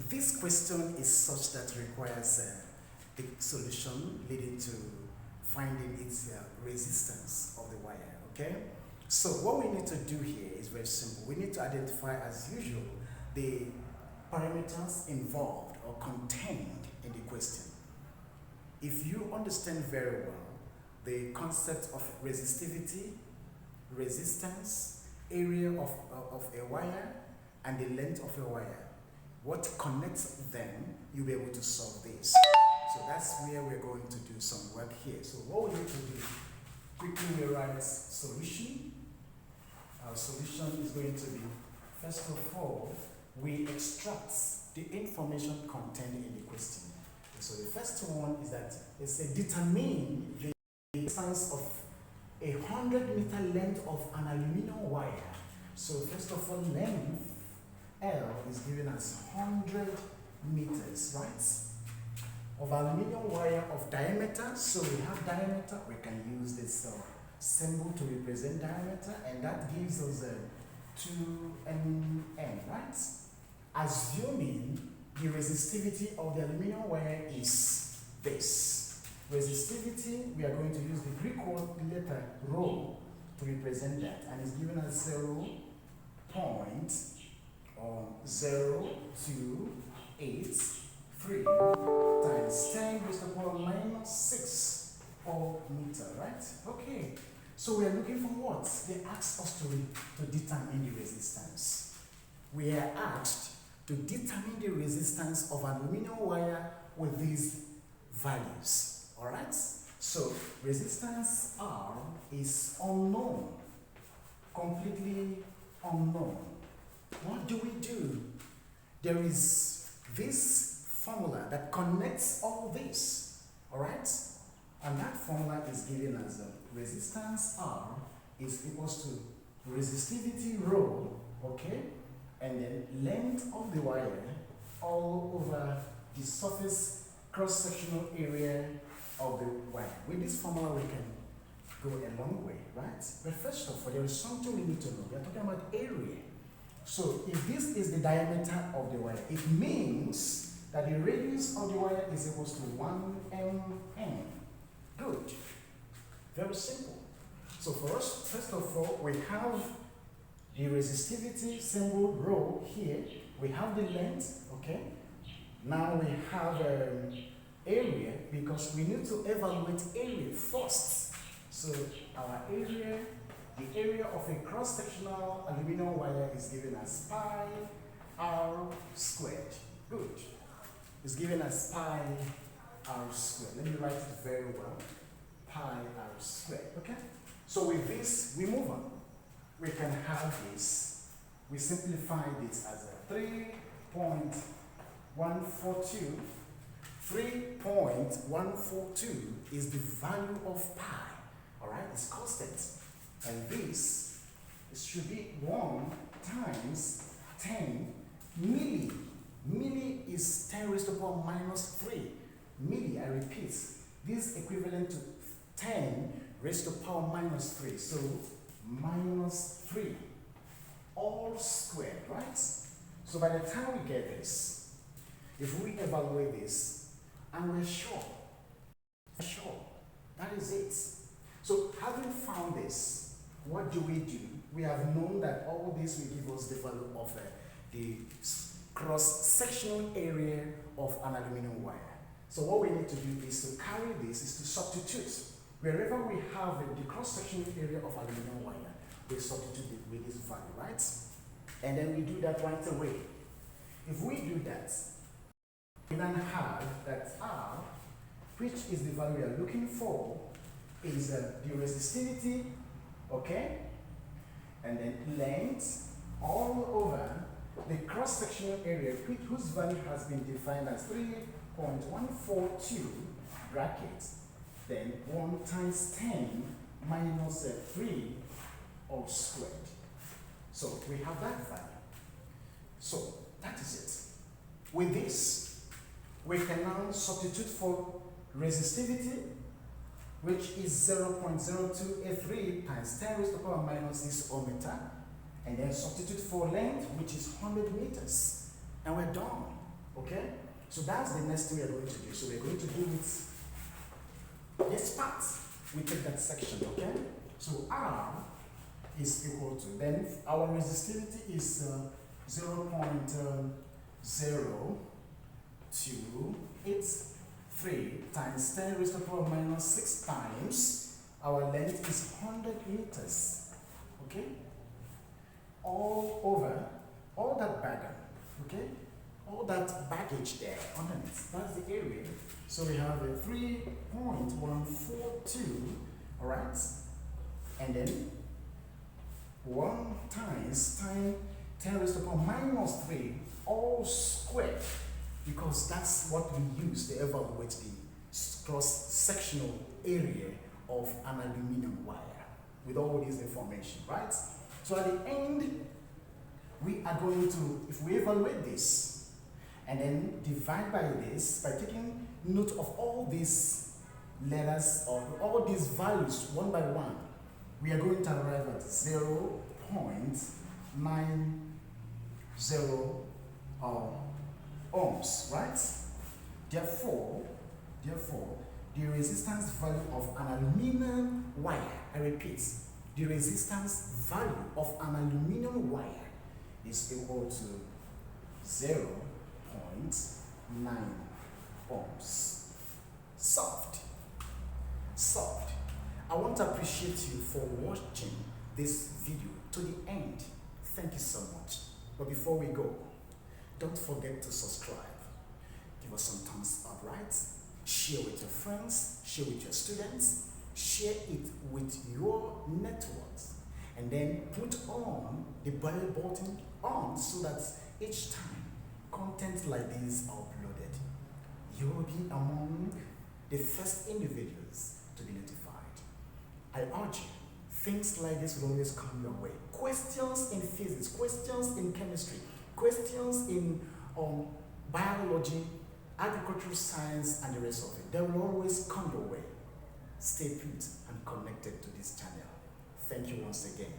this question is such that requires the solution leading to finding its resistance of the wire, okay? So what we need to do here is very simple. We need to identify, as usual, the parameters involved or contained in the question. If you understand very well the concept of resistivity, resistance, area of a wire, and the length of a wire, what connects them, you'll be able to solve this. So that's where we're going to do some work here. So what we need to do, quickly we write solution. Our solution is going to be, first of all, we extract the information contained in the question. So the first one is that it says determine the distance of 100-meter length of an aluminum wire. So first of all, length L is given as 100 meters, right? Of aluminum wire of diameter. So we have diameter, we can use this symbol to represent diameter, and that gives us 2mm, right? Assuming the resistivity of the aluminum wire is this. Resistivity, we are going to use the Greek letter rho to represent that, and it's given as 0.0283 times 10 raised to the power minus 6 Ohm-meter, right? Okay, so we are looking for what? They asked us to determine the resistance. We are asked to determine the resistance of aluminum wire with these values, all right? So resistance R is unknown, completely unknown. What do we do? There is this formula that connects all this, all right? And that formula is given as resistance R is equals to resistivity rho, okay? And then length of the wire all over the surface cross-sectional area of the wire. With this formula, we can go a long way, right? But first of all, there is something we need to know. We are talking about area. So if this is the diameter of the wire, it means that the radius of the wire is equal to 1mm. Good. Very simple. So for us, first of all, we have the resistivity symbol rho here. We have the length, okay? Now we have area, because we need to evaluate area first. So our area, the area of a cross-sectional aluminum wire is given as pi r squared. Good. It's given as pi r squared. Let me write it very well. Pi r squared, okay? So with this, we move on. We can have this, we simplify this as a 3.142. 3.142 is the value of pi, all right? It's constant. And this, it should be 1 times 10 milli. Milli is 10 raised to the power minus 3. Milli, I repeat, this is equivalent to 10 raised to the power minus 3. So minus 3 all squared, right? So by the time we get this, if we evaluate this, and we're sure, that is it. So having found this, what do? We have known that all this will give us the value of the cross-sectional area of an aluminum wire. So what we need to do is to carry this, is to substitute. Wherever we have the cross-sectional area of aluminum wire, we substitute it with this value, right? And then we do that right away. If we do that, we then have that R, which is the value we are looking for, is the resistivity, okay? And then length all over the cross-sectional area, whose value has been defined as 3.142 brackets, then 1 times 10 minus 3 all squared. So we have that value. So that is it. With this, we can now substitute for resistivity, which is 0.0283 times 10 raised to the power minus this ohmic, and then substitute for length, which is 100 meters, and we're done. Okay? So that's the next thing we are going to do. So we're going to do it this part. We take that section, okay? So R is equal to, then our resistivity is 0.0283 times 10 raised to the power minus 6 times our length is 100 meters, okay? All over, all that baggage, okay? All that baggage there underneath, that's the area. So we have a 3.142, all right? And then 1 times 10 raised to the power minus 3 all squared, because that's what we use to evaluate the cross-sectional area of an aluminum wire with all this information, right? So at the end, we are going to, if we evaluate this and then divide by this, by taking note of all these letters or all these values one by one, we are going to arrive at 0.90 ohms, right? Therefore, the resistance value of an aluminum wire, I repeat, the resistance value of an aluminum wire is equal to 0.9 ohms. Solved. Solved. I want to appreciate you for watching this video to the end. Thank you so much. But before we go, don't forget to subscribe. Give us some thumbs up, right? Share with your friends, share with your students, share it with your networks, and then put on the bell button on so that each time content like this are uploaded, you will be among the first individuals to be notified. I urge you, things like this will always come your way. Questions in physics, questions in chemistry, questions in biology, agricultural science, and the rest of it. They will always come your way. Stay put and connected to this channel. Thank you once again.